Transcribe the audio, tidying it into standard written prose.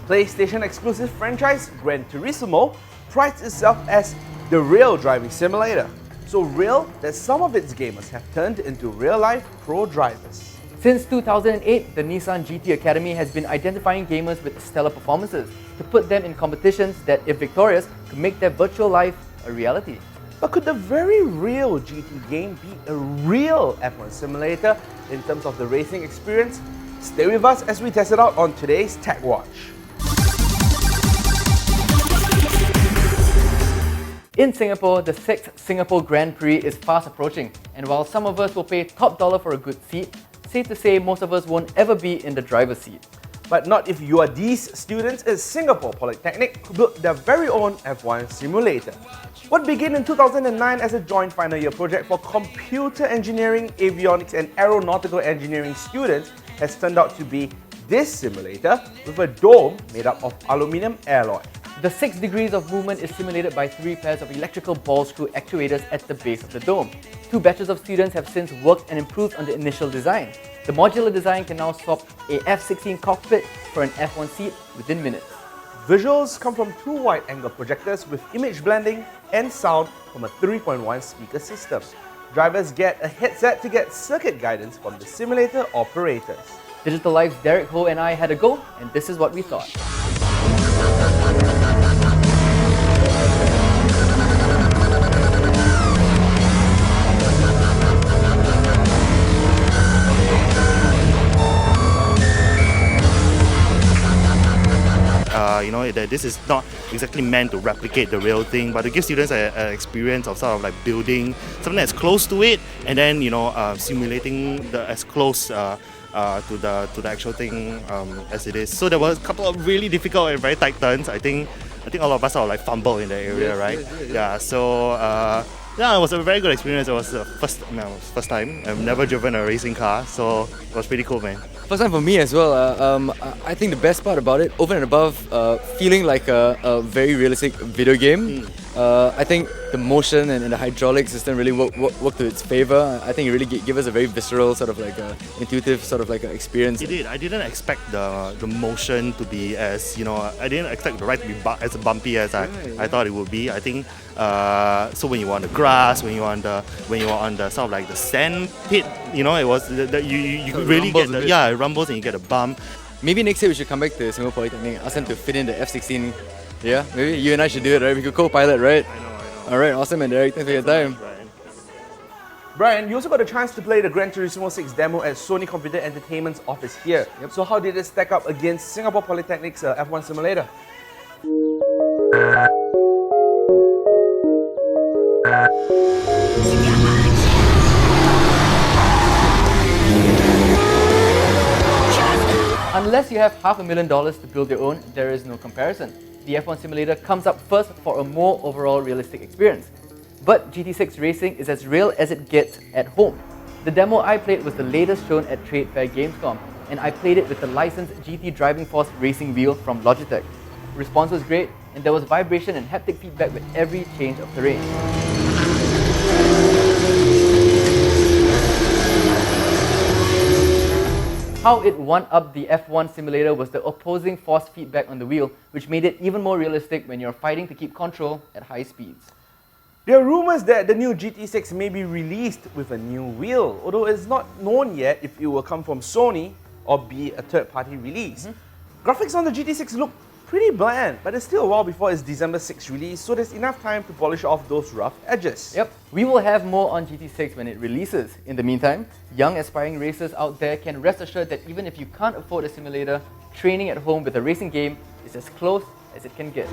PlayStation exclusive franchise Gran Turismo prides itself as the real driving simulator. So real that some of its gamers have turned into real-life pro drivers. Since 2008, the Nissan GT Academy has been identifying gamers with stellar performances to put them in competitions that, if victorious, could make their virtual life a reality. But could the very real GT game be a real F1 simulator in terms of the racing experience? Stay with us as we test it out on today's Tech Watch. In Singapore, the 6th Singapore Grand Prix is fast approaching, and while some of us will pay top dollar for a good seat, safe to say most of us won't ever be in the driver's seat. But not if you are these students at Singapore Polytechnic who built their very own F1 simulator. What began in 2009 as a joint final year project for computer engineering, avionics and aeronautical engineering students has turned out to be this simulator with a dome made up of aluminium alloy. The 6 degrees of movement is simulated by 3 pairs of electrical ball screw actuators at the base of the dome. 2 batches of students have since worked and improved on the initial design. The modular design can now swap a F-16 cockpit for an F1 seat within minutes. Visuals come from 2 wide-angle projectors with image blending and sound from a 3.1 speaker system. Drivers get a headset to get circuit guidance from the simulator operators. Digital Life's Derek Ho and I had a go, and this is what we thought. This is not exactly meant to replicate the real thing, but to give students an experience of sort of like building something that's close to it, and then simulating as close to the actual thing as it is. So there was a couple of really difficult and very tight turns. I think all of us sort of like fumbled in that area, right? Yeah. So it was a very good experience. It was the first time. I've never driven a racing car, so it was pretty cool, man. First time for me as well. I think the best part about it, over and above feeling like a very realistic video game, I think the motion and the hydraulic system really worked to its favor. I think it really gave us a very visceral, sort of like intuitive sort of like experience. It did. I didn't expect the motion to be as, I didn't expect the ride to be as bumpy as I thought it would be. I think so when you were on the grass, when you were on the sort of like the sand pit, it was you could really get it rumbles and you get a bump. Maybe next year we should come back to Singapore Polytechnic and ask them to fit in the F-16. Yeah, maybe you and I should do it, right? We could co-pilot, right? I know. Alright, awesome, and Derek, thanks for your time. Brian, you also got a chance to play the Gran Turismo 6 demo at Sony Computer Entertainment's office here. Yep. So how did it stack up against Singapore Polytechnic's F1 simulator? Unless you have $500,000 to build your own, there is no comparison. The F1 simulator comes up first for a more overall realistic experience. But GT6 racing is as real as it gets at home. The demo I played was the latest shown at Trade Fair Gamescom, and I played it with the licensed GT Driving Force racing wheel from Logitech. Response was great, and there was vibration and haptic feedback with every change of terrain. How it one-upped the F1 simulator was the opposing force feedback on the wheel, which made it even more realistic when you're fighting to keep control at high speeds. There are rumors that the new GT6 may be released with a new wheel, although it's not known yet if it will come from Sony or be a third-party release. Graphics on the GT6 look pretty bland, but it's still a while before its December 6 release, so there's enough time to polish off those rough edges. Yep, we will have more on GT6 when it releases. In the meantime, young aspiring racers out there can rest assured that even if you can't afford a simulator, training at home with a racing game is as close as it can get.